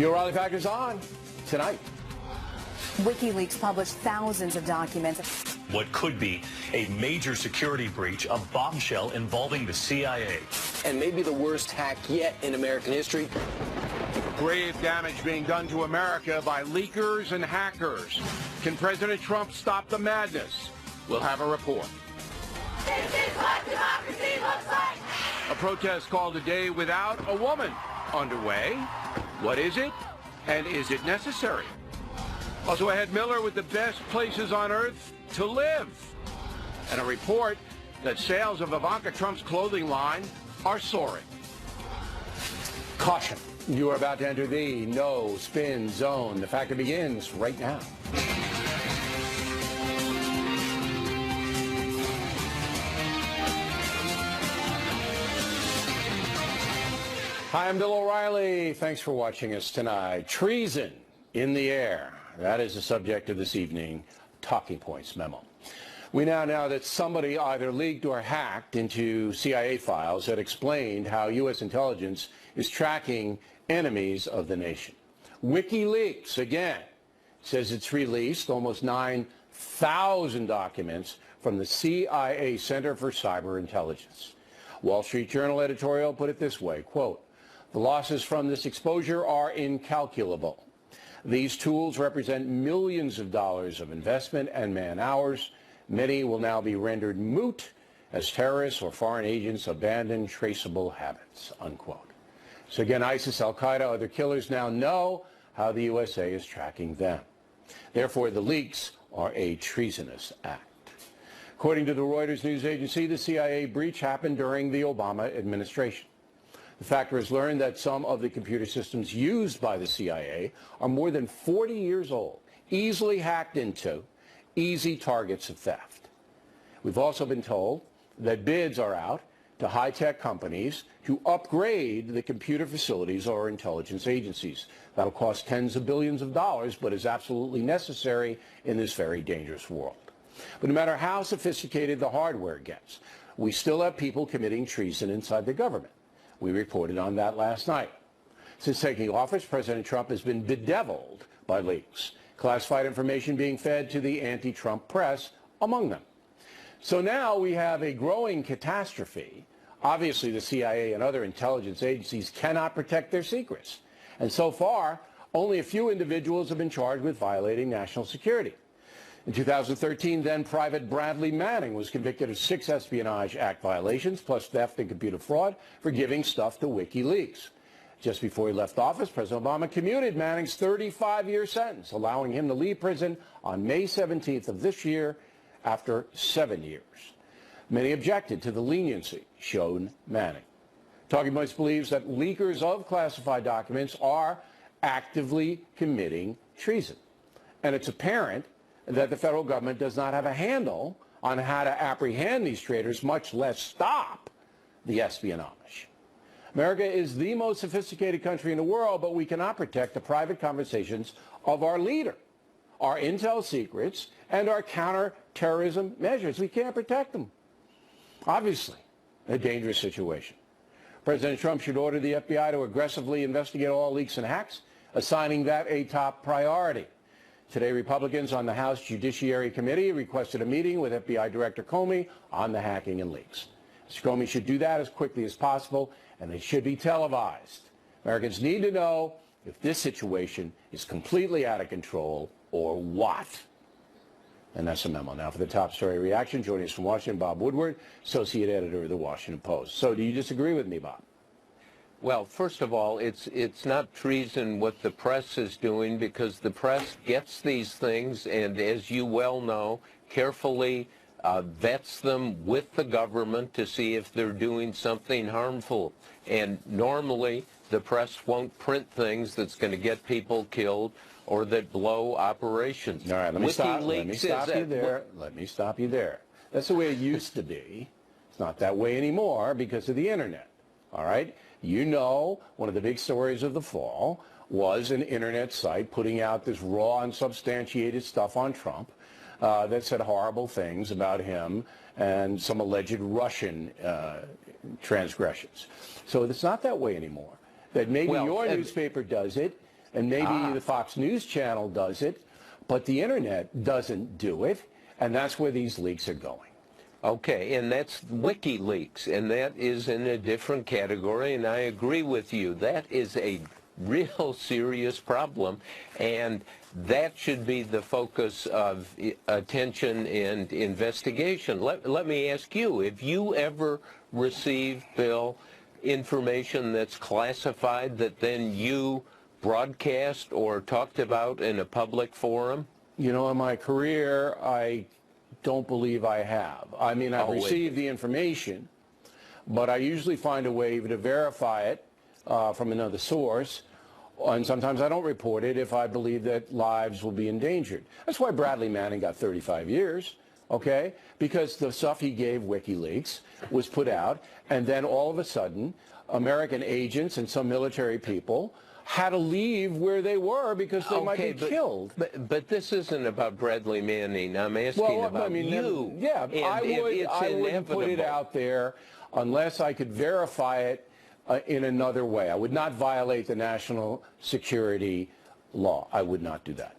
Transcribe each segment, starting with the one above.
The O'Reilly Factor's on tonight. WikiLeaks published thousands of documents. What could be a major security breach, a bombshell involving the CIA. And maybe the worst hack yet in American history. Grave damage being done to America by leakers and hackers. Can President Trump stop the madness? We'll have a report. This is what democracy looks like. A protest called a day without a woman underway. What is it? And is it necessary? Also ahead, Miller with the best places on earth to live. And a report that sales of Ivanka Trump's clothing line are soaring. Caution. You are about to enter the no spin zone. The Factor begins right now. Hi, I'm Bill O'Reilly. Thanks for watching us tonight. Treason in the air. That is the subject of this evening Talking Points memo. We now know that somebody either leaked or hacked into CIA files that explained how U.S. intelligence is tracking enemies of the nation. WikiLeaks, again, says it's released almost 9,000 documents from the CIA Center for Cyber Intelligence. Wall Street Journal editorial put it this way, quote, "The losses from this exposure are incalculable. These tools represent millions of dollars of investment and man-hours. Many will now be rendered moot as terrorists or foreign agents abandon traceable habits," unquote. So again, ISIS, Al-Qaeda, other killers now know how the USA is tracking them. Therefore, the leaks are a treasonous act. According to the Reuters news agency, the CIA breach happened during the Obama administration. The Factor has learned that some of the computer systems used by the CIA are more than 40 years old, easily hacked into, easy targets of theft. We've also been told that bids are out to high-tech companies to upgrade the computer facilities of our intelligence agencies. That'll cost tens of billions of dollars, but is absolutely necessary in this very dangerous world. But no matter how sophisticated the hardware gets, we still have people committing treason inside the government. We reported on that last night. Since taking office, President Trump has been bedeviled by leaks, classified information being fed to the anti-Trump press among them. So now we have a growing catastrophe. Obviously, the CIA and other intelligence agencies cannot protect their secrets. And so far, only a few individuals have been charged with violating national security. In 2013, then Private Bradley Manning was convicted of 6 Espionage Act violations, plus theft and computer fraud, for giving stuff to WikiLeaks. Just before he left office, President Obama commuted Manning's 35-year sentence, allowing him to leave prison on May 17th of this year after 7 years. Many objected to the leniency shown Manning. Talking Points believes that leakers of classified documents are actively committing treason. And it's apparent that the federal government does not have a handle on how to apprehend these traitors, much less stop the espionage. America is the most sophisticated country in the world, but we cannot protect the private conversations of our leader, our intel secrets, and our counterterrorism measures. We can't protect them. Obviously, a dangerous situation. President Trump should order the FBI to aggressively investigate all leaks and hacks, assigning that a top priority. Today, Republicans on the House Judiciary Committee requested a meeting with FBI Director Comey on the hacking and leaks. Mr. Comey should do that as quickly as possible, and it should be televised. Americans need to know if this situation is completely out of control or what. And that's a memo. Now for the top story reaction, joining us from Washington, Bob Woodward, Associate Editor of the Washington Post. So do you disagree with me, Bob? Well, first of all, it's not treason what the press is doing, because the press gets these things and, as you well know, carefully vets them with the government to see if they're doing something harmful. And normally the press won't print things that's going to get people killed or that blow operations. All right, let me stop you there. That's the way it used to be. It's not that way anymore because of the internet. All right? You know, one of the big stories of the fall was an internet site putting out this raw, unsubstantiated stuff on Trump that said horrible things about him and some alleged Russian transgressions. So it's not that way anymore. That maybe your newspaper does it, and maybe the Fox News channel does it, but the internet doesn't do it, and that's where these leaks are going. Okay, and that's WikiLeaks, and that is in a different category, and I agree with you. That is a real serious problem, and that should be the focus of attention and investigation. Let me ask you, have you ever received, Bill, information that's classified that then you broadcast or talked about in a public forum? You know, in my career, I don't believe I have. I mean, I've received the information, but I usually find a way to verify it from another source, and sometimes I don't report it if I believe that lives will be endangered. That's why Bradley Manning got 35 years, okay? Because the stuff he gave WikiLeaks was put out, and then all of a sudden, American agents and some military people had to leave where they were because they might be killed. But this isn't about Bradley Manning. I'm asking about you. Yeah, I wouldn't put it out there unless I could verify it in another way. I would not violate the national security law. I would not do that.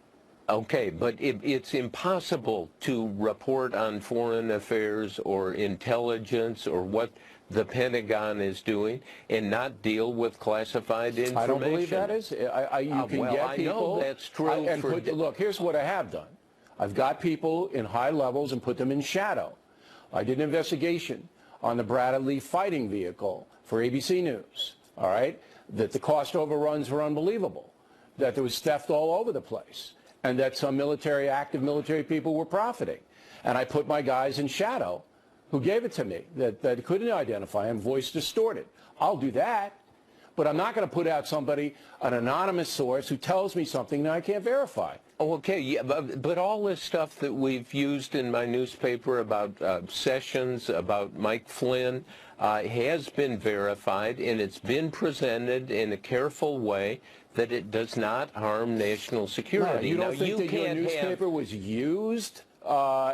Okay, but it's impossible to report on foreign affairs or intelligence or what the Pentagon is doing and not deal with classified information. I don't believe that is. You can get people. I know that's true. Look, here's what I have done. I've got people in high levels and put them in shadow. I did an investigation on the Bradley fighting vehicle for ABC News, all right, that the cost overruns were unbelievable, that there was theft all over the place, and that some active military people were profiting. And I put my guys in shadow who gave it to me, that couldn't identify him, voice distorted. I'll do that, but I'm not going to put out somebody, an anonymous source, who tells me something that I can't verify. Oh, okay, yeah, but all this stuff that we've used in my newspaper about Sessions, about Mike Flynn, has been verified, and it's been presented in a careful way that it does not harm national security. You don't think that your newspaper was used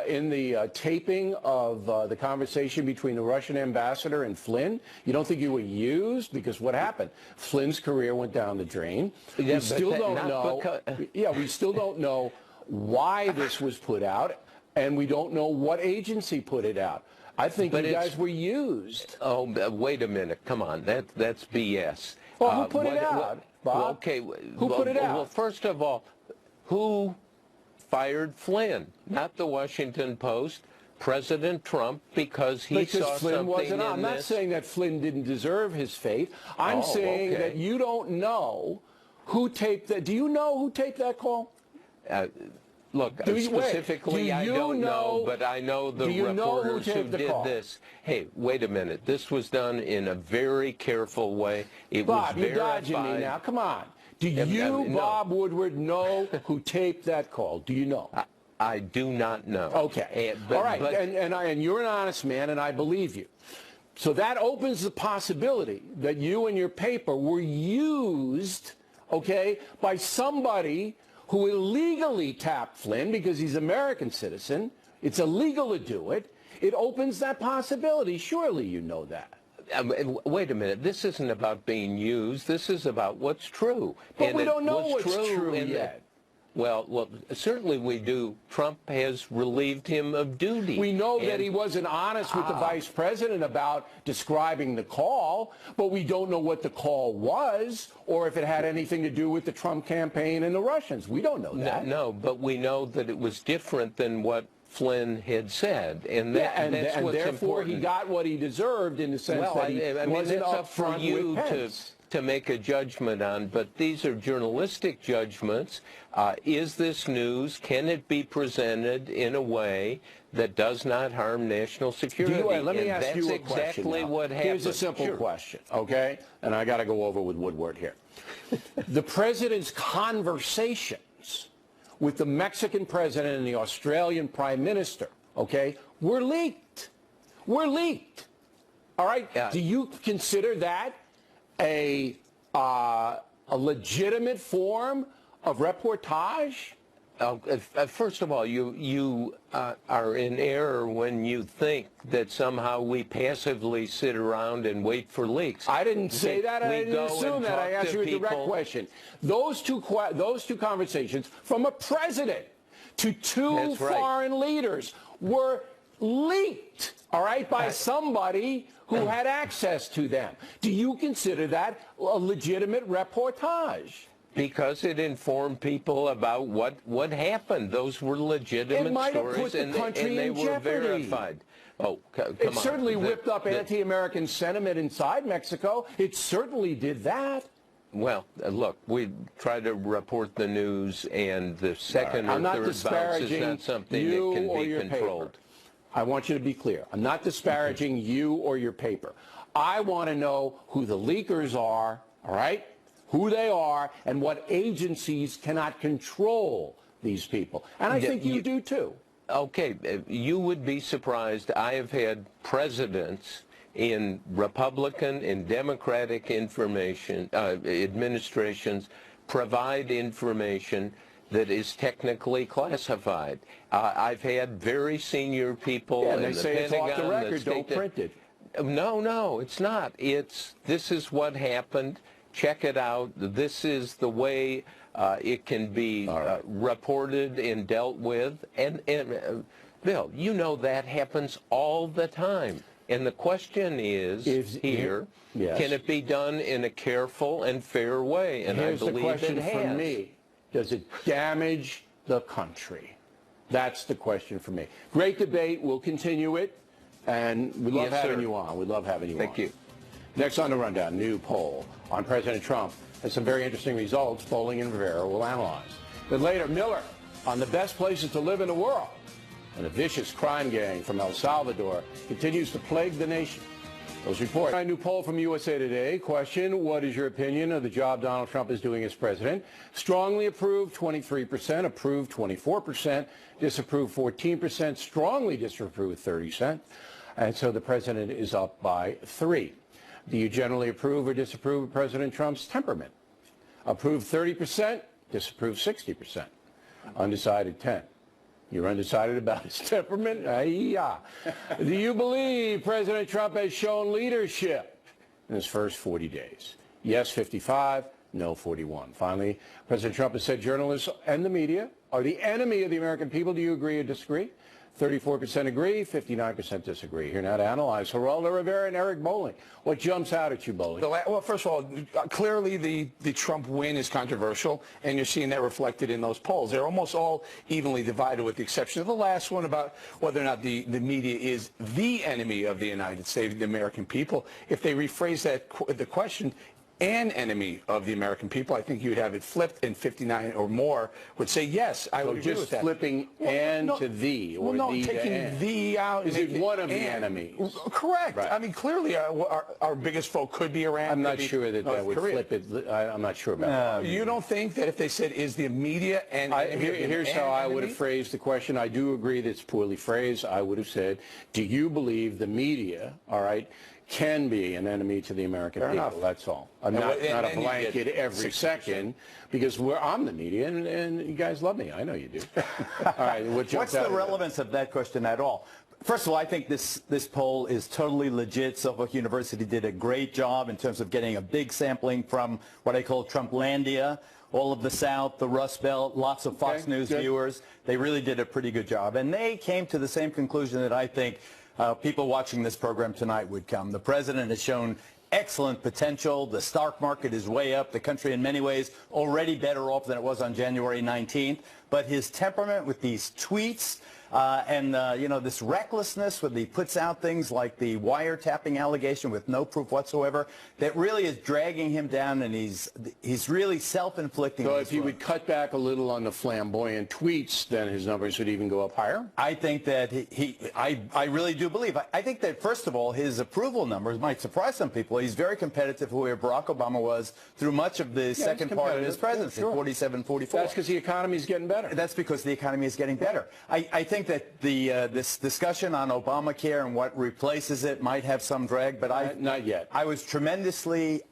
in the taping of the conversation between the Russian ambassador and Flynn? You don't think you were used? Because what happened? Flynn's career went down the drain. Yeah, we still don't know. Yeah, we still don't know why this was put out, and we don't know what agency put it out. I think you guys were used. Oh, wait a minute. Come on. That's BS. Well, who put it out, Bob? Well, okay. Who put it out? Well, first of all, who fired Flynn? Not the Washington Post, President Trump, because he saw Flynn something wasn't in I'm not saying that Flynn didn't deserve his fate. I'm saying that you don't know who taped that. Do you know who taped that call? Look, specifically, I don't know, but I know the reporters who did this. Hey, wait a minute. This was done in a very careful way. It was verified. Bob, you're dodging me now. Come on. Do you, Bob Woodward, know who taped that call? Do you know? I do not know. Okay. All right. And you're an honest man, and I believe you. So that opens the possibility that you and your paper were used, okay, by somebody who illegally tapped Flynn because he's an American citizen. It's illegal to do it. It opens that possibility. Surely you know that. Wait a minute. This isn't about being used. This is about what's true. But we don't know what's true yet. Well, certainly we do. Trump has relieved him of duty. We know that he wasn't honest with the vice president about describing the call, but we don't know what the call was or if it had anything to do with the Trump campaign and the Russians. We don't know that. No, but we know that it was different than what Flynn had said, and that's what's therefore important. he got what he deserved in the sense that he wasn't up for you to make a judgment on, but these are journalistic judgments. Is this news? Can it be presented in a way that does not harm national security? Let me ask you a question. That's exactly what happened. Here's a simple question, okay? And I got to go over with Woodward here. The president's conversations with the Mexican president and the Australian prime minister, okay, were leaked. Were leaked. All right? Yeah. Do you consider that a legitimate form of reportage? First of all, you are in error when you think that somehow we passively sit around and wait for leaks. I didn't say that. I didn't assume that. I asked you a direct question. Those two conversations from a president to two foreign leaders were leaked, all right, by somebody who had access to them. Do you consider that a legitimate reportage? Because it informed people about what happened. Those were legitimate stories, and they were verified. Oh, come on. It certainly whipped up anti-American sentiment inside Mexico. It certainly did that. Well, look, we try to report the news, and the second or third bounce is not something that can be controlled. I want you to be clear. I'm not disparaging you or your paper. I want to know who the leakers are, all right? Who they are, and what agencies cannot control these people. And I think you do too. Okay, you would be surprised. I have had presidents in Republican and Democratic administrations provide information that is technically classified. I've had very senior people in they the say Pentagon, it's off the record, don't print it. No, it's not. This is what happened. Check it out. This is the way it can be reported and dealt with. And Bill, you know that happens all the time. And the question is here, can it be done in a careful and fair way? And here's I believe the question it has. for me. Does it damage the country? That's the question for me. Great debate. We'll continue it. And we love having you on. We love having you on. Thank you. Next on the rundown, new poll on President Trump and some very interesting results Bowling and Rivera will analyze. Then later, Miller on the best places to live in the world. And a vicious crime gang from El Salvador continues to plague the nation. Those reports. A new poll from USA Today. Question, what is your opinion of the job Donald Trump is doing as president? Strongly approved, 23%. Approved, 24%. Disapprove, 14%. Strongly disapprove, 30%. And so the president is up by 3. Do you generally approve or disapprove of President Trump's temperament? Approve 30%, disapprove 60%. Undecided 10. You're undecided about his temperament? Do you believe President Trump has shown leadership in his first 40 days? Yes, 55, no, 41. Finally, President Trump has said journalists and the media are the enemy of the American people. Do you agree or disagree? 34% agree, 59% disagree. Here now to analyze Geraldo Rivera and Eric Bowling. What jumps out at you, Bowling? Well, first of all, clearly the Trump win is controversial, and you're seeing that reflected in those polls. They're almost all evenly divided with the exception of the last one about whether or not the media is the enemy of the United States, the American people. If they rephrase the question, an enemy of the American people, I think you'd have it flipped, and 59 or more would say yes. I would agree with that. Just flipping to the, or the taking the out. Is it one of the enemies? Correct. Right. I mean, clearly our biggest foe could be Iran. I'm not sure that would flip it. I'm not sure about that. You don't think that if they said, is the media and here's how I would have phrased the question. I do agree that it's poorly phrased. I would have said, do you believe the media, all right, can be an enemy to the American people? Enough. That's all. I'm not a blanket every second, because I'm the media, and you guys love me. I know you do. All right. What's the relevance of that question at all? First of all, I think this poll is totally legit. Suffolk University did a great job in terms of getting a big sampling from what I call Trumplandia, all of the South, the Rust Belt, lots of Fox News viewers. They really did a pretty good job. And they came to the same conclusion that I think people watching this program tonight would come. The president has shown excellent potential. The stock market is way up. The country in many ways already better off than it was on January 19th. But his temperament with these tweets and this recklessness when he puts out things like the wiretapping allegation with no proof whatsoever, that really is dragging him down, and he's really self-inflicting. So if he would cut back a little on the flamboyant tweets, then his numbers would even go up higher? I think that I really do believe. I think that, first of all, his approval numbers might surprise some people. He's very competitive, where Barack Obama was through much of the second part of his presidency, 47, 44. That's because the economy is getting better. That's because the economy is getting better. I think that this discussion on Obamacare and what replaces it might have some drag, but not yet. I was tremendously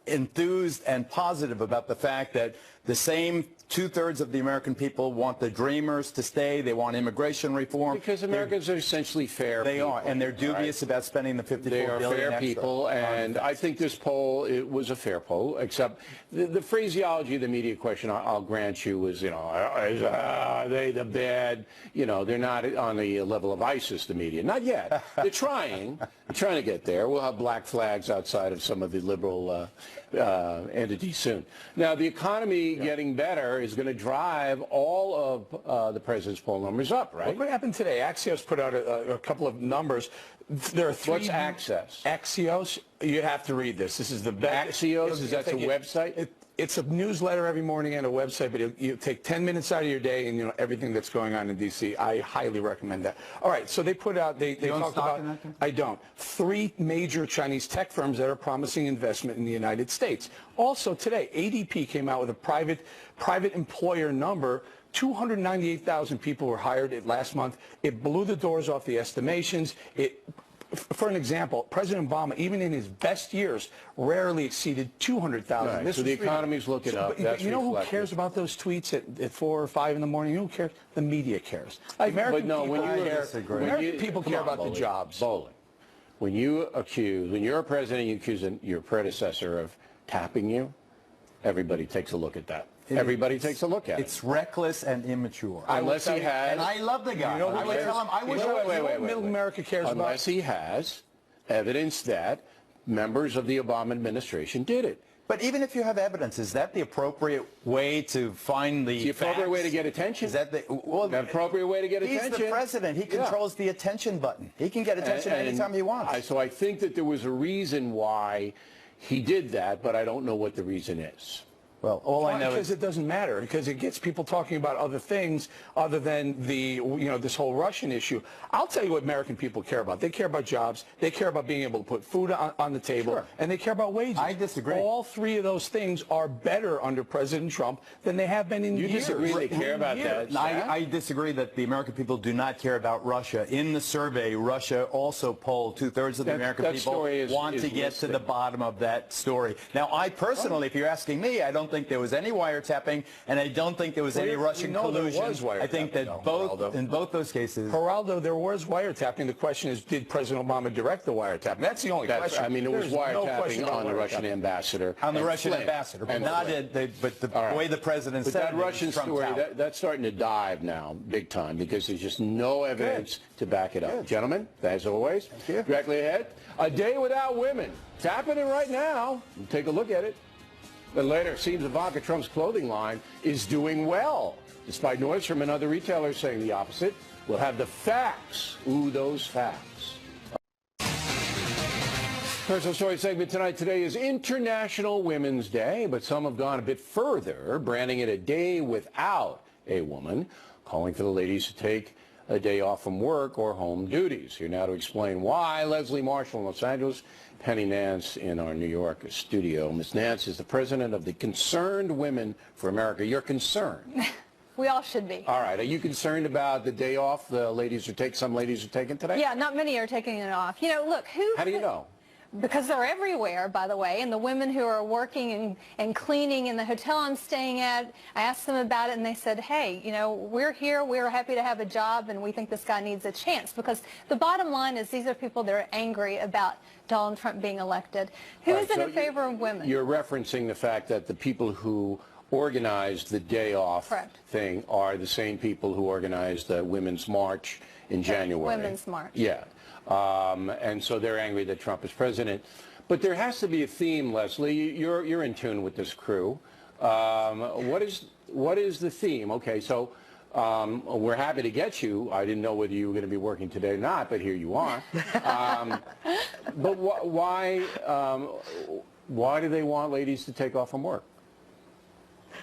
enthused and positive about the fact that the same two-thirds of the American people want the Dreamers to stay. They want immigration reform. Because Americans are essentially fair people. They are, and they're dubious about spending the $54 billion. They are fair extra people, and I think this poll, it was a fair poll, except the phraseology of the media question, I'll grant you, was, are they the bad, they're not on the level of ISIS, the media. Not yet. They're trying to get there. We'll have black flags outside of some of the liberal entities soon. Now, the economy getting better is going to drive all of the president's poll numbers up, right? What happened today? Axios put out a couple of numbers. There are three. What's Axios? Axios. You have to read this. This is the best. Axios, is that a website? It's a newsletter every morning and a website, but you take 10 minutes out of your day and everything that's going on in D.C. I highly recommend that. All right, so they put out, they talked about, I don't, 3 major Chinese tech firms that are promising investment in the United States. Also today, ADP came out with a private employer number. 298,000 people were hired last month. It blew the doors off the estimations. For an example, President Obama, even in his best years, rarely exceeded 200,000. Right, so the economy's looking up. But you know who cares about those tweets at 4 or 5 in the morning? Who cares? The media cares. American people care about the jobs. Bowling. When you're a president, you accuse your predecessor of tapping you, everybody takes a look at that. Everybody takes a look at it. It's reckless and immature. Unless he has. And I love the guy. I would tell him, I wish middle America cares about. Unless he has evidence that members of the Obama administration did it. But even if you have evidence, is that the appropriate way to find the appropriate way to get attention? Is that the appropriate way to get attention? He's the president. He controls the attention button. He can get attention anytime he wants. So I think that there was a reason why he did that, but I don't know what the reason is. Well, all I know is it doesn't matter, because it gets people talking about other things other than this whole Russian issue. I'll tell you what American people care about. They care about jobs. They care about being able to put food on the table, and they care about wages. I disagree. All 3 of those things are better under President Trump than they have been in years. You disagree they care about that? I disagree that the American people do not care about Russia. In the survey, Russia also polled 2/3 of the American people want to get to the bottom of that story. Now, I personally, if you're asking me, I don't think there was any wiretapping, and I don't think there was any Russian collusion. I think that in both those cases. Geraldo, there was wiretapping. The question is, did President Obama direct the wiretapping? That's the only question. I mean, it was wiretapping on the Russian ambassador. On the Russian ambassador, but not the way the president said it. But that Russian story, that's starting to dive now, big time, because there's just no evidence to back it up. Gentlemen, as always, thank you. Directly ahead, a day without women. It's happening right now. Take a look at it. But later, it seems Ivanka Trump's clothing line is doing well, despite Nordstrom and other retailers saying the opposite. We'll have the facts. Ooh, those facts. Personal Story segment tonight. Today is International Women's Day, but some have gone a bit further, branding it a day without a woman, calling for the ladies to take a day off from work or home duties. Here now to explain why, Leslie Marshall in Los Angeles, Penny Nance in our New York studio. Ms. Nance is the president of the Concerned Women for America. You're concerned. We all should be. All right. Are you concerned about the day off some ladies are taking today? Yeah, not many are taking it off. Look, How do you know? Because they're everywhere, by the way, and the women who are working and cleaning in the hotel I'm staying at, I asked them about it, and they said, hey, we're here, we're happy to have a job, and we think this guy needs a chance. Because the bottom line is these are people that are angry about Donald Trump being elected. Who isn't in favor of women? You're referencing the fact that the people who organized the day off thing are the same people who organized the Women's March in January. Women's March. Yeah. And so they're angry that Trump is president. But there has to be a theme, Leslie. You're in tune with this crew. What is the theme? Okay, so we're happy to get you. I didn't know whether you were going to be working today or not, but here you are. But why do they want ladies to take off from work?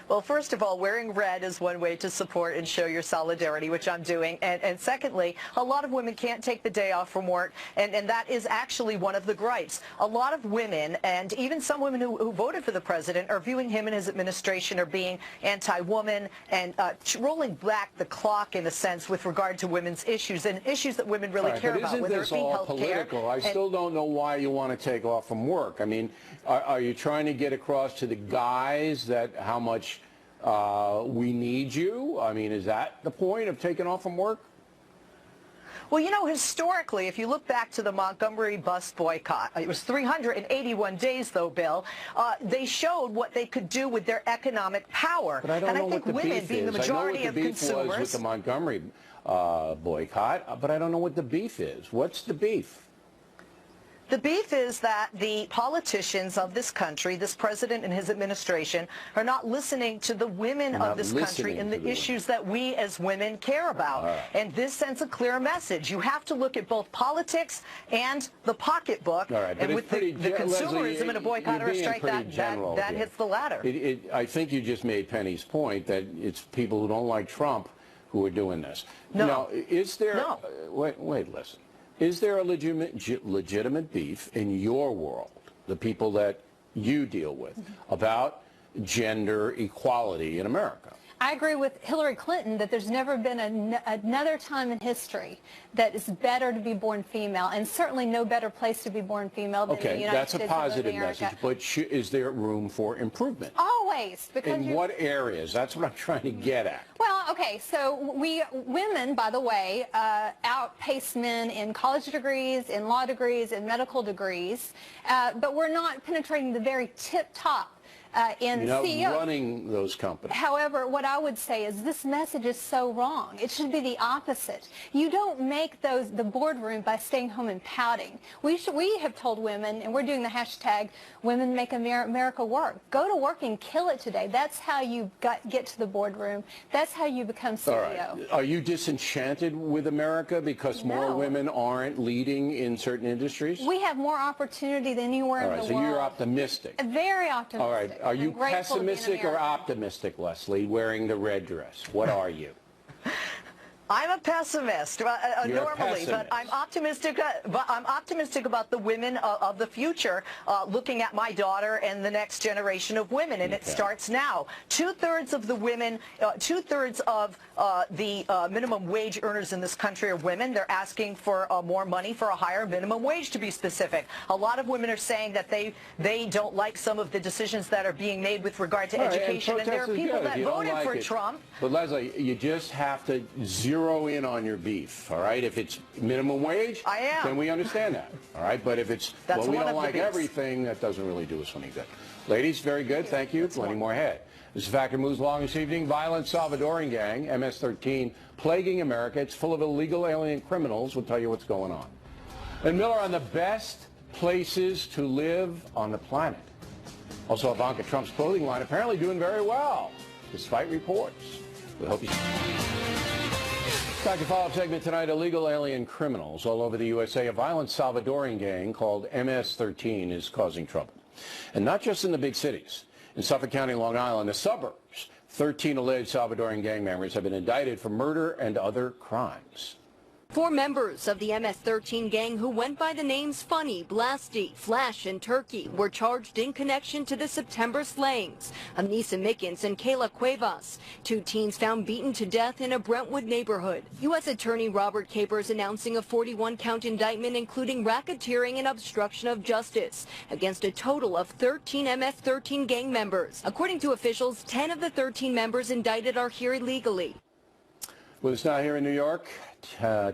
Well, first of all, wearing red is one way to support and show your solidarity, which I'm doing. And secondly, a lot of women can't take the day off from work, and that is actually one of the gripes. A lot of women, and even some women who voted for the president, are viewing him and his administration are being anti-woman and rolling back the clock, in a sense, with regard to women's issues and issues that women really care about, whether it be health care. Political? I still don't know why you want to take off from work. I mean, are you trying to get across to the guys that how much we need you? I mean, is that the point of taking off from work? Well, you know, historically, if you look back to the Montgomery bus boycott, it was 381 days, though, Bill, they showed what they could do with their economic power. But I don't know what the beef is. being the majority of consumers. I know what the beef was with the Montgomery boycott, but I don't know what the beef is. What's the beef? The beef is that the politicians of this country, this president and his administration, are not listening to the women of this country and the issues that we as women care about. And this sends a clear message. You have to look at both politics and the pocketbook. And with the consumerism in a boycott or a strike, that hits the latter. I think you just made Penny's point that it's people who don't like Trump who are doing this. No. Now, is there... No. Wait, listen. Is there a legitimate beef in your world, the people that you deal with, about gender equality in America? I agree with Hillary Clinton that there's never been another time in history that it's better to be born female, and certainly no better place to be born female than the United States of America. Okay, that's a positive message, but is there room for improvement? Always. Because in what areas? That's what I'm trying to get at. Well, okay, so women, by the way, outpace men in college degrees, in law degrees, in medical degrees, but we're not penetrating the very tip top. In CEO. Running those companies. However, what I would say is this message is so wrong. It should be the opposite. You don't make the boardroom by staying home and pouting. We have told women, and we're doing the hashtag Women Make America Work. Go to work and kill it today. That's how you get to the boardroom. That's how you become CEO. All right. Are you disenchanted with America because more women aren't leading in certain industries? We have more opportunity than anywhere in the world. So you're optimistic. Very optimistic. All right. Are you pessimistic or optimistic, Leslie, wearing the red dress? What are you? I'm a pessimist normally, but I'm optimistic. I'm optimistic about the women of the future, looking at my daughter and the next generation of women, and it starts now. 2/3 of the women, 2/3 of the minimum wage earners in this country are women. They're asking for more money for a higher minimum wage, to be specific. A lot of women are saying that they don't like some of the decisions that are being made with regard to education, and there are people that voted for Trump. But Leslie, you just have to zero in on your beef, all right? If it's minimum wage, then we understand that, all right? But if it's, well, we don't like everything, that doesn't really do us any good. Ladies, very good. Thank you. Plenty more ahead. This Factor moves along this evening. Violent Salvadoran gang, MS-13, plaguing America. It's full of illegal alien criminals. We'll tell you what's going on. And Miller on the best places to live on the planet. Also, Ivanka Trump's clothing line apparently doing very well, despite reports. We hope you... Back to follow-up segment tonight, illegal alien criminals all over the USA. A violent Salvadoran gang called MS-13 is causing trouble. And not just in the big cities. In Suffolk County, Long Island, the suburbs, 13 alleged Salvadoran gang members have been indicted for murder and other crimes. 4 members of the MS-13 gang who went by the names Funny, Blasty, Flash, and Turkey were charged in connection to the September slayings of Nisa Mickens and Kayla Cuevas, 2 teens found beaten to death in a Brentwood neighborhood. U.S. Attorney Robert Capers announcing a 41-count indictment including racketeering and obstruction of justice against a total of 13 MS-13 gang members. According to officials, 10 of the 13 members indicted are here illegally. With us now here in New York,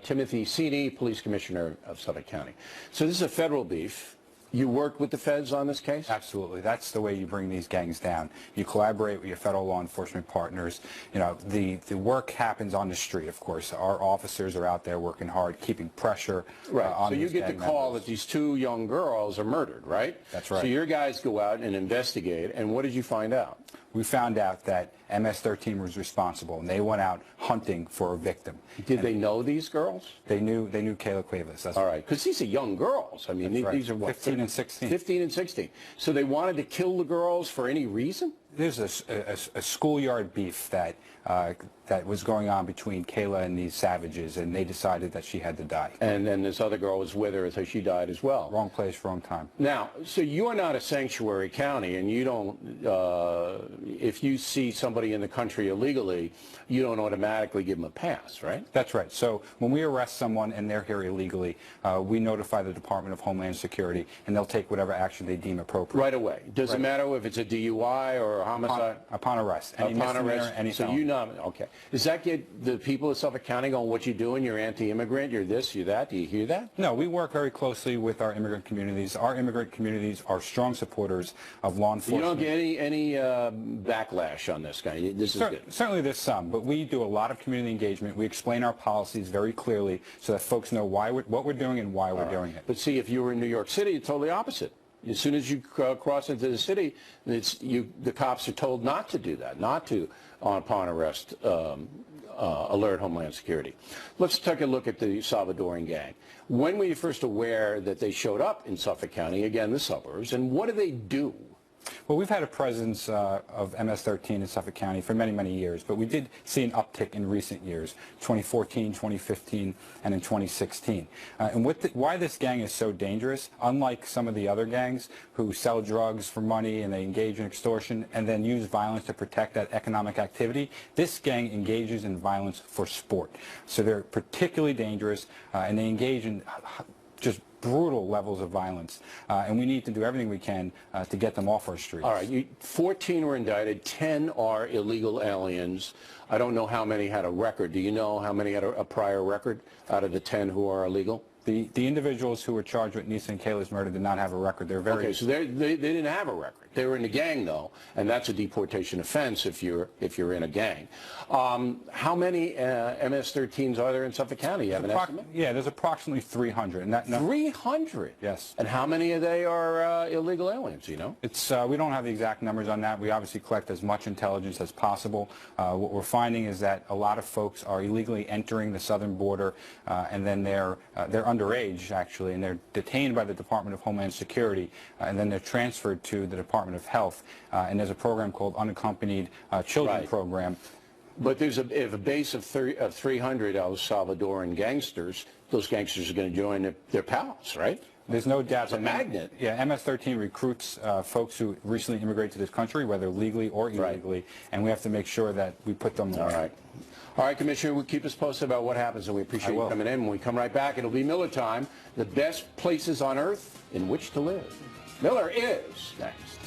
Timothy Sini, Police Commissioner of Suffolk County. So this is a federal beef. You worked with the feds on this case? Absolutely. That's the way you bring these gangs down. You collaborate with your federal law enforcement partners. You know, the work happens on the street, of course. Our officers are out there working hard, keeping pressure on these gang members. So you get the call that these 2 young girls are murdered, right? That's right. So your guys go out and investigate, and what did you find out? We found out that MS-13 was responsible, and they went out hunting for a victim. Did they know these girls? They knew Kayla Cuevas. All right, because these are young girls. I mean, these are what? 15 and 16. 15 and 16. So they wanted to kill the girls for any reason? there's a schoolyard beef that that was going on between Kayla and these savages, and they decided that she had to die. And then this other girl was with her, so she died as well. Wrong place, wrong time. Now, so you're not a sanctuary county, and you don't, if you see somebody in the country illegally, you don't automatically give them a pass, right? That's right. So when we arrest someone and they're here illegally, we notify the Department of Homeland Security, and they'll take whatever action they deem appropriate. Right away. Does it matter if it's a DUI or a homicide? Upon arrest. Upon arrest. So felony. you know, okay. Does that get the people of Suffolk County going, what you doing? You're anti-immigrant, you're this, you're that. Do you hear that? No, we work very closely with our immigrant communities. Our immigrant communities are strong supporters of law enforcement. You don't get any backlash on this guy. This is good. Certainly there's some, but we do a lot of community engagement. We explain our policies very clearly so that folks know what we're doing and why we're doing it. But see, if you were in New York City, it's totally opposite. As soon as you cross into the city, the cops are told not to do that, not to, upon arrest, alert Homeland Security. Let's take a look at the Salvadoran gang. When were you first aware that they showed up in Suffolk County, again, the suburbs, and what do they do? Well, we've had a presence of MS-13 in Suffolk County for many, many years, but we did see an uptick in recent years, 2014, 2015, and in 2016. And why this gang is so dangerous, unlike some of the other gangs who sell drugs for money and they engage in extortion and then use violence to protect that economic activity, this gang engages in violence for sport. So they're particularly dangerous, and they engage in just brutal levels of violence, and we need to do everything we can to get them off our streets. All right, 14 were indicted, 10 are illegal aliens. I don't know how many had a record. Do you know how many had a prior record out of the 10 who are illegal? The individuals who were charged with Nisa and Kayla's murder did not have a record. They're very... Okay, so they didn't have a record. They were in a gang, though, and that's a deportation offense if you're in a gang. How many MS-13s are there in Suffolk County? You have an estimate? Yeah, there's approximately 300. And 300? Yes. And how many of they are illegal aliens, you know? It's we don't have the exact numbers on that. We obviously collect as much intelligence as possible. What we're finding is that a lot of folks are illegally entering the southern border, and then they're underage, actually, and they're detained by the Department of Homeland Security, and then they're transferred to the Department of Health, and there's a program called Unaccompanied Children Program. But there's a base of 300 El Salvadoran gangsters. Those gangsters are going to join their pals, right? There's no doubt. It's a magnet. Yeah, MS-13 recruits folks who recently immigrated to this country, whether legally or illegally, and we have to make sure that we put them All right. All right, Commissioner, we'll keep us posted about what happens, and we appreciate you coming in. When we come right back, it'll be Miller time, the best places on earth in which to live. Miller is next.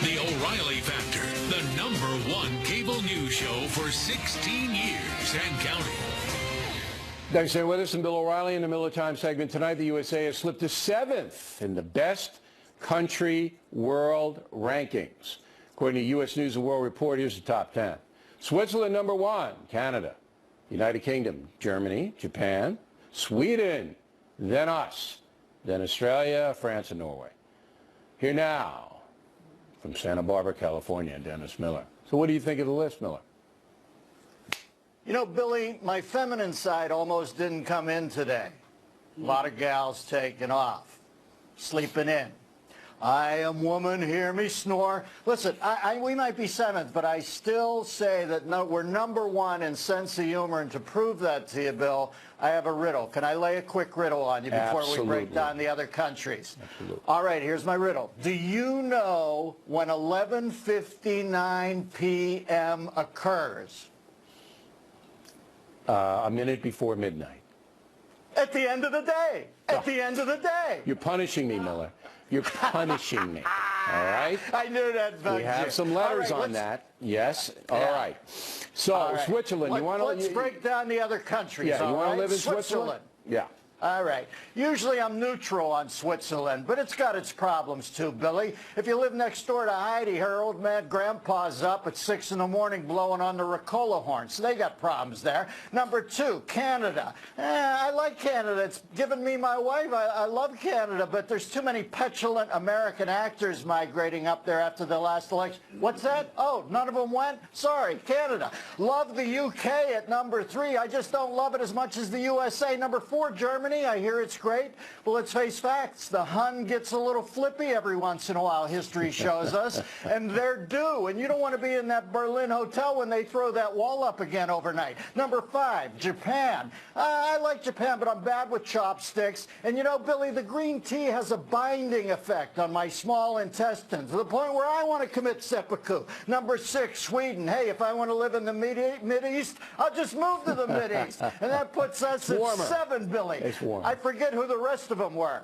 The O'Reilly Factor, the #1 cable news show for 16 years and counting. Thanks for staying with us. I'm Bill O'Reilly in the Miller Time segment. Tonight, the USA has slipped to 7th in the best country world rankings. According to U.S. News & World Report, here's the top 10. Switzerland, #1. Canada, United Kingdom, Germany, Japan, Sweden, then us, then Australia, France, and Norway. Here now, from Santa Barbara, California, Dennis Miller. So what do you think of the list, Miller? You know, Billy, my feminine side almost didn't come in today. A lot of gals taking off, sleeping in. I am woman, hear me snore. Listen, we might be 7th, but I still say that we're #1 in sense of humor, and to prove that to you, Bill, I have a riddle. Can I lay a quick riddle on you before we break down the other countries? Absolutely. All right, here's my riddle. Do you know when 11:59 p.m. occurs? A minute before midnight. At the end of the day. At the end of the day. You're punishing me, Miller. You're punishing me. All right? I knew that. We have some letters on that. Yes. All right. So, Switzerland. Let's break down the other countries. Yeah, you want to live in Switzerland? Yeah. All right. Usually I'm neutral on Switzerland, but it's got its problems too, Billy. If you live next door to Heidi, her old man grandpa's up at 6 in the morning blowing on the Ricola horn, so they got problems there. #2, Canada. I like Canada. It's given me my wife. I love Canada, but there's too many petulant American actors migrating up there after the last election. What's that? Oh, none of them went? Sorry, Canada. Love the UK at #3. I just don't love it as much as the USA. #4, Germany. Germany. I hear it's great. But let's face facts. The Hun gets a little flippy every once in a while, history shows us, and they're due. And you don't want to be in that Berlin hotel when they throw that wall up again overnight. Number 5, Japan. I like Japan, but I'm bad with chopsticks. And you know, Billy, the green tea has a binding effect on my small intestines to the point where I want to commit seppuku. Number 6, Sweden. Hey, if I want to live in the Mid-East, I'll just move to the Mid-East. And that puts us at 7, Billy. It's warmer. I forget who the rest of them were.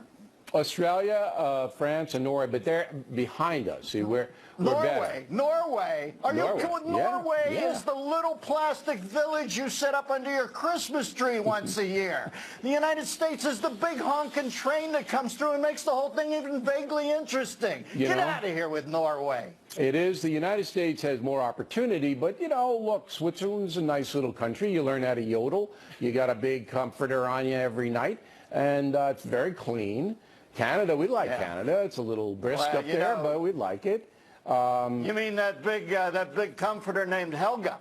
Australia, France, and Norway, but they're behind us. See, we're better. Norway. Are you kidding? Norway Yeah. is the little plastic village you set up under your Christmas tree once a year. The United States is the big honking train that comes through and makes the whole thing even vaguely interesting. Get out of here with Norway. It is. The United States has more opportunity, but, you know, look, Switzerland's a nice little country. You learn how to yodel. You got a big comforter on you every night, and it's very clean. Canada, we like Canada. It's a little brisk up there, but we like it. You mean that big comforter named Helga?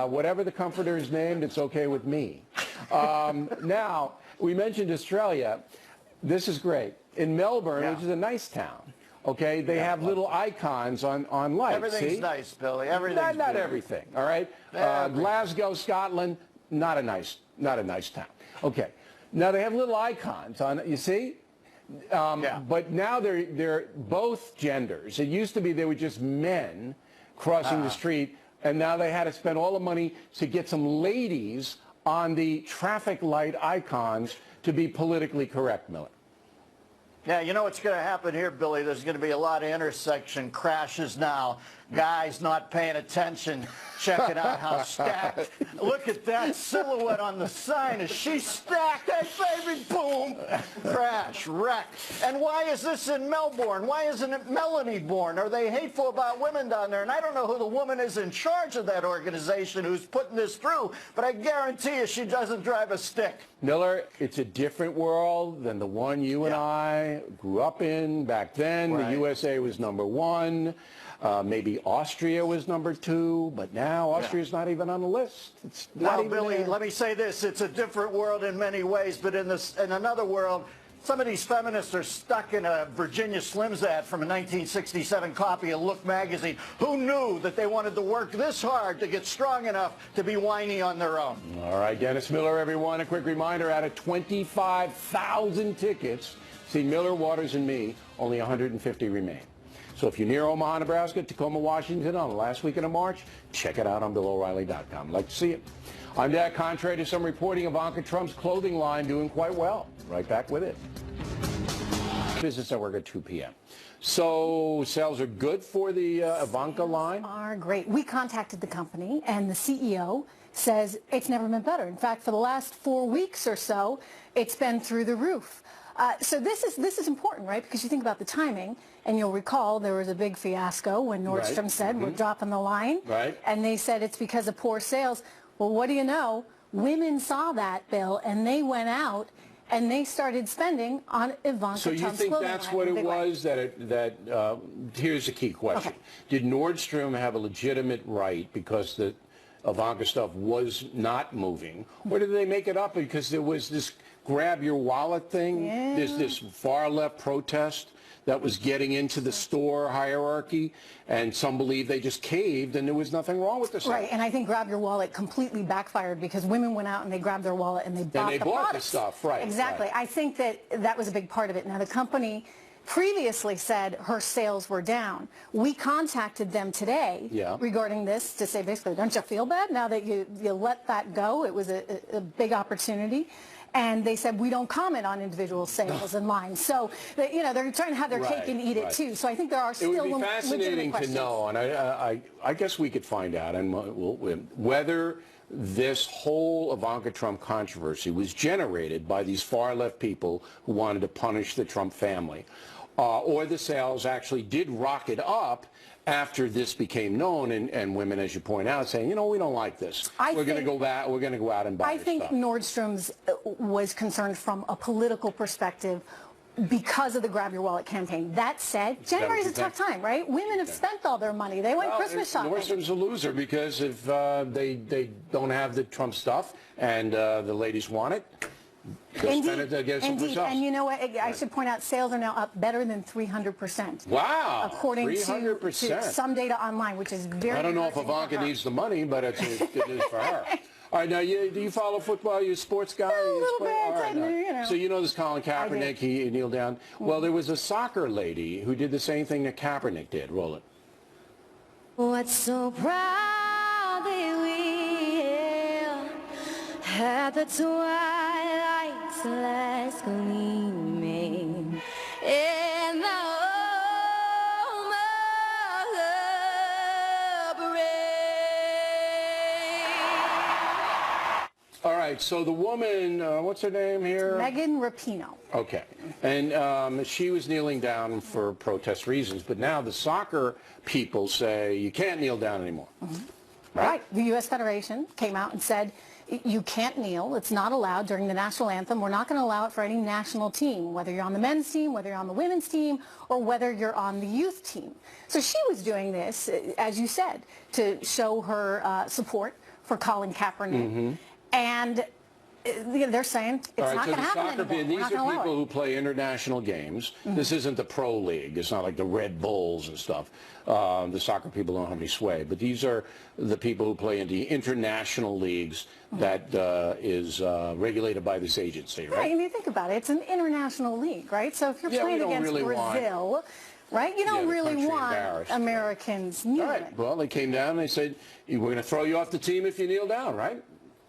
Whatever the comforter is named, it's okay with me. Now, we mentioned Australia. This is great. In Melbourne, which is a nice town, okay, they have little icons on lights. Everything's nice, Billy. Everything's not everything, all right? Glasgow, Scotland, not a nice town. Okay. Now, they have little icons on it, you see? But now they're both genders. It used to be they were just men crossing the street, and now they had to spend all the money to get some ladies on the traffic light icons to be politically correct, Miller. Yeah, you know what's going to happen here, Billy? There's going to be a lot of intersection crashes now. Guys not paying attention, checking out how stacked. Look at that silhouette on the sign. Is she stacked? Hey, baby, boom, crash, wreck. And why is this in Melbourne? Why isn't it Melanie-born? Are they hateful about women down there? And I don't know who the woman is in charge of that organization who's putting this through, but I guarantee you she doesn't drive a stick. Miller, it's a different world than the one you and I grew up in. Back then, the USA was #1. Maybe Austria was #2, but now Austria's not even on the list. It's not even Billy, there. let me say this. It's a different world in many ways, but in another world, some of these feminists are stuck in a Virginia Slims ad from a 1967 copy of Look magazine. Who knew that they wanted to work this hard to get strong enough to be whiny on their own? All right, Dennis Miller, everyone. A quick reminder, out of 25,000 tickets, see Miller, Waters, and me, only 150 remain. So if you're near Omaha, Nebraska, Tacoma, Washington on the last weekend of March, check it out on BillO'Reilly.com. I'd like to see it. I'm Dak. Contrary to some reporting, Ivanka Trump's clothing line doing quite well. Right back with it. Business Network at 2 p.m. So sales are good for the Ivanka line? Are great. We contacted the company, and the CEO says it's never been better. In fact, for the last 4 weeks or so, it's been through the roof. So this is important, right? Because you think about the timing, and you'll recall there was a big fiasco when Nordstrom said we're dropping the line, and they said it's because of poor sales. Well, what do you know? Women saw that, Bill, and they went out and they started spending on Ivanka Trump's clothing line. So you think that's what it was? Here's a key question: did Nordstrom have a legitimate right because the Ivanka stuff was not moving, or did they make it up because there was this grab your wallet thing? There's this far left protest that was getting into the store hierarchy, and some believe they just caved and there was nothing wrong with this. Right, and I think grab your wallet completely backfired because women went out and they grabbed their wallet and they bought the stuff, right. Exactly. Right. I think that was a big part of it. Now, the company previously said her sales were down. We contacted them today regarding this to say, basically, don't you feel bad now that you let that go? It was a big opportunity. And they said, we don't comment on individual sales and lines. So, they're trying to have their cake and eat it, too. So I think there are still legitimate questions. It would be fascinating to know, and I guess we could find out whether this whole Ivanka Trump controversy was generated by these far-left people who wanted to punish the Trump family, or the sales actually did rocket up after this became known, and women, as you point out, saying, we don't like this. We're going to go back. We're going to go out and buy. I think Nordstrom's was concerned from a political perspective because of the Grab Your Wallet campaign. That said, January is a tough time, right? Women have spent all their money. They went Christmas shopping. Nordstrom's a loser because if they don't have the Trump stuff and the ladies want it, Spend it to get some Indeed. And you know what? I should point out, sales are now up better than 300%. Wow. According 300%. to some data online, which is very I don't know if Ivanka needs the money, but it's good news for her. All right, now, do you follow football? Are you a sports guy? A little bit. All right, You know. So you know this Colin Kaepernick, he kneeled down. Well, there was a soccer lady who did the same thing that Kaepernick did. Roll it. What's so proudly we hail at the twilight's last gleaming in the home of the brave. All right, so the woman, what's her name here? Megan Rapinoe. Okay. And she was kneeling down for protest reasons, but now the soccer people say you can't kneel down anymore. Right. The U.S. Federation came out and said you can't kneel. It's not allowed during the national anthem. We're not going to allow it for any national team, whether you're on the men's team, whether you're on the women's team, or whether you're on the youth team. So she was doing this, as you said, to show her support for Colin Kaepernick. And they're saying it's not going to happen anymore. These are people who play international games. This isn't the pro league. It's not like the Red Bulls and stuff. The soccer people don't have any sway. But these are the people who play in the international leagues that is regulated by this agency, right? Right, and you think about it. It's an international league, right? So if you're playing against Brazil, right, you don't really want Americans kneeling. Right. Well, they came down and they said, we're going to throw you off the team if you kneel down, right?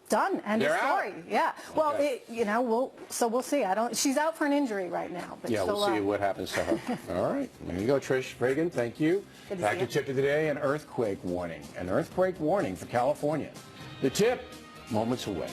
Done. End of story. Yeah. Well, Okay. we'll see. She's out for an injury right now. But yeah, we'll see what happens to her. All right. There you go, Trish Reagan. Thank you. Back to tip of the day, an earthquake warning. An earthquake warning for California. The tip, moments away.